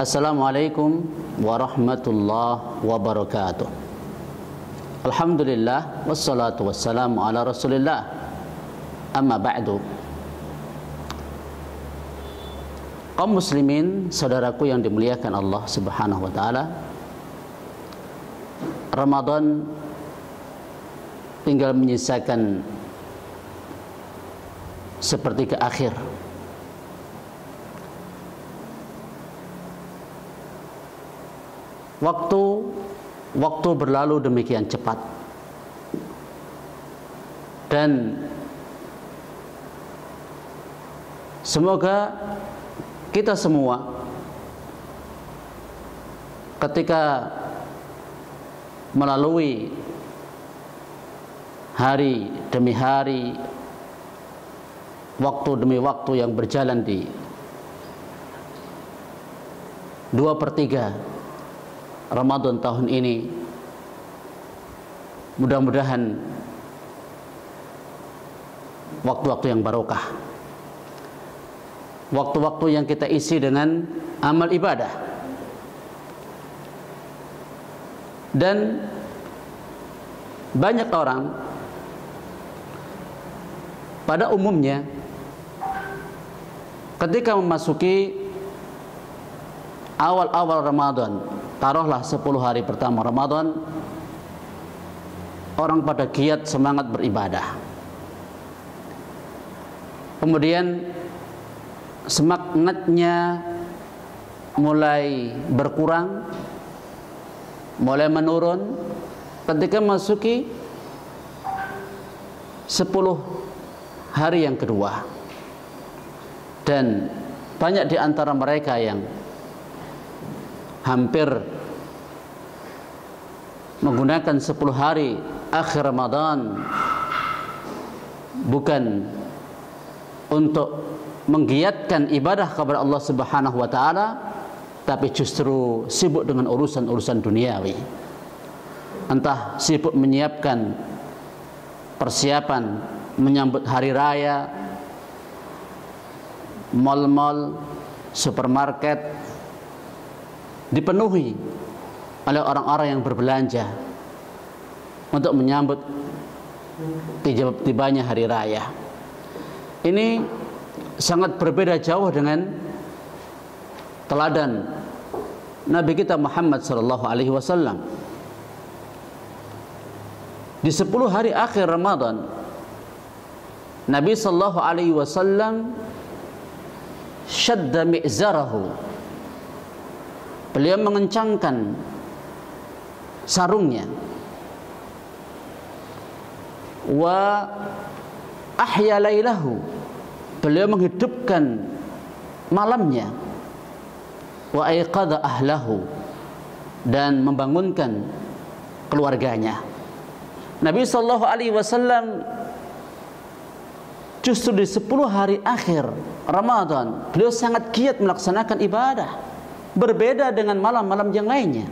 Assalamualaikum warahmatullahi wabarakatuh. Alhamdulillah wassalatu wassalamu ala Rasulillah. Amma ba'du. Kaum muslimin, saudaraku yang dimuliakan Allah Subhanahu wa taala, Ramadan tinggal menyisakan sepertiga akhir. Waktu berlalu demikian cepat, dan semoga kita semua ketika melalui hari demi hari, waktu demi waktu yang berjalan di 2/3 Ramadan tahun ini, mudah-mudahan waktu-waktu yang barokah, waktu-waktu yang kita isi dengan amal ibadah. Dan banyak orang pada umumnya ketika memasuki awal-awal Ramadan, taruhlah 10 hari pertama Ramadan, orang pada giat semangat beribadah. Kemudian semangatnya mulai berkurang, mulai menurun ketika memasuki 10 hari yang kedua. Dan banyak di antara mereka yang hampir menggunakan 10 hari akhir Ramadan bukan untuk menggiatkan ibadah kepada Allah Subhanahu wa taala, tapi justru sibuk dengan urusan-urusan duniawi. Entah sibuk menyiapkan persiapan menyambut hari raya, mal-mal, supermarket dipenuhi oleh orang-orang yang berbelanja untuk menyambut tibanya hari raya. Ini sangat berbeda jauh dengan teladan Nabi kita Muhammad sallallahu alaihi wasallam. Di 10 hari akhir Ramadan, Nabi sallallahu alaihi wasallam syadda mi'zarahu. Beliau mengencangkan sarungnya, wa ahya lailahu, beliau menghidupkan malamnya, wa aiqadha ahlahu, dan membangunkan keluarganya. Nabi sallallahu alaihi wasallam justru di 10 hari akhir Ramadan beliau sangat giat melaksanakan ibadah, berbeda dengan malam-malam yang lainnya.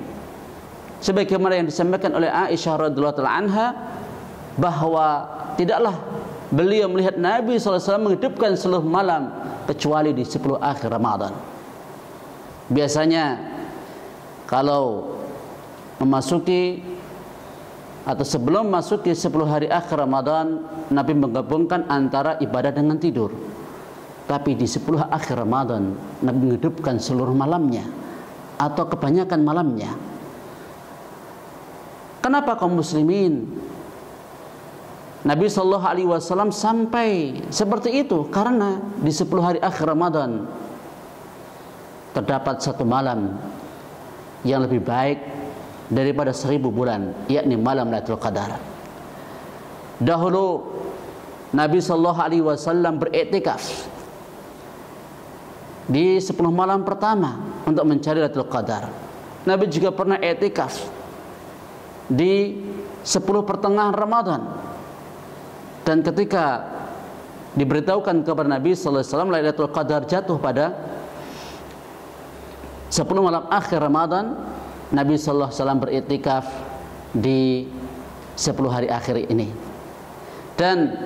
Sebagaimana yang disampaikan oleh Aisyah radhiyallahu anha, bahwa tidaklah beliau melihat Nabi SAW menghidupkan seluruh malam kecuali di 10 akhir Ramadan. Biasanya kalau memasuki atau sebelum memasuki 10 hari akhir Ramadan, Nabi menggabungkan antara ibadah dengan tidur. Tapi di 10 akhir Ramadan Nabi menghidupkan seluruh malamnya atau kebanyakan malamnya. Kenapa kaum muslimin Nabi sallallahu alaihi wasallam sampai seperti itu? Karena di 10 hari akhir Ramadan terdapat satu malam yang lebih baik daripada 1000 bulan, yakni malam Lailatul Qadar. Dahulu Nabi sallallahu alaihi wasallam beriktikaf di 10 malam pertama untuk mencari Lailatul Qadar. Nabi juga pernah iktikaf di 10 pertengahan Ramadan. Dan ketika diberitahukan kepada Nabi sallallahu alaihi wasallam Lailatul Qadar jatuh pada 10 malam akhir Ramadan, Nabi sallallahu alaihi wasallam beriktikaf di 10 hari akhir ini. Dan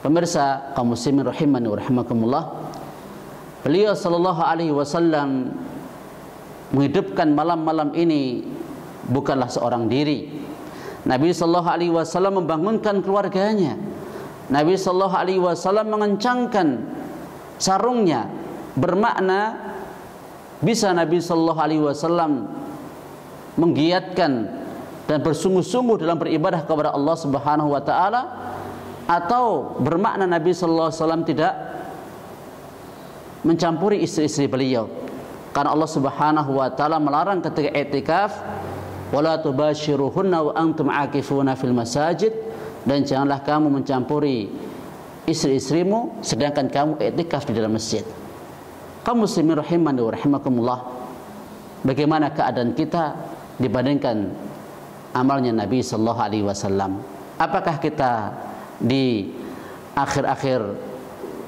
pemirsa kaum muslimin rahimani wa rahimakumullah, beliau sallallahu alaihi wasallam menghidupkan malam-malam ini bukanlah seorang diri. Nabi sallallahu alaihi wasallam membangunkan keluarganya. Nabi sallallahu alaihi wasallam mengencangkan sarungnya, bermakna bisa Nabi sallallahu alaihi wasallam menggiatkan dan bersungguh-sungguh dalam beribadah kepada Allah Subhanahu wa taala, atau bermakna Nabi sallallahu alaihi wasallam tidak mencampuri istri-istri beliau. Karena Allah Subhanahu wa taala melarang ketika i'tikaf, wala tubashiruhunna wa antum aakifuna fil masajid, dan janganlah kamu mencampuri istri-istrimu sedangkan kamu i'tikaf di dalam masjid. Kaum muslimin rahimani wa rahimakumullah, bagaimana keadaan kita dibandingkan amalnya Nabi sallallahu alaihi wasallam? Apakah kita di akhir-akhir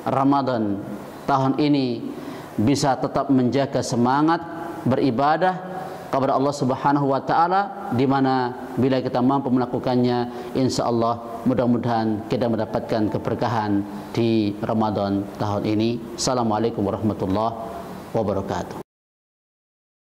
Ramadan tahun ini bisa tetap menjaga semangat beribadah kepada Allah Subhanahu wa taala, di mana bila kita mampu melakukannya, insyaallah mudah-mudahan kita mendapatkan keberkahan di Ramadan tahun ini. Assalamualaikum warahmatullahi wabarakatuh.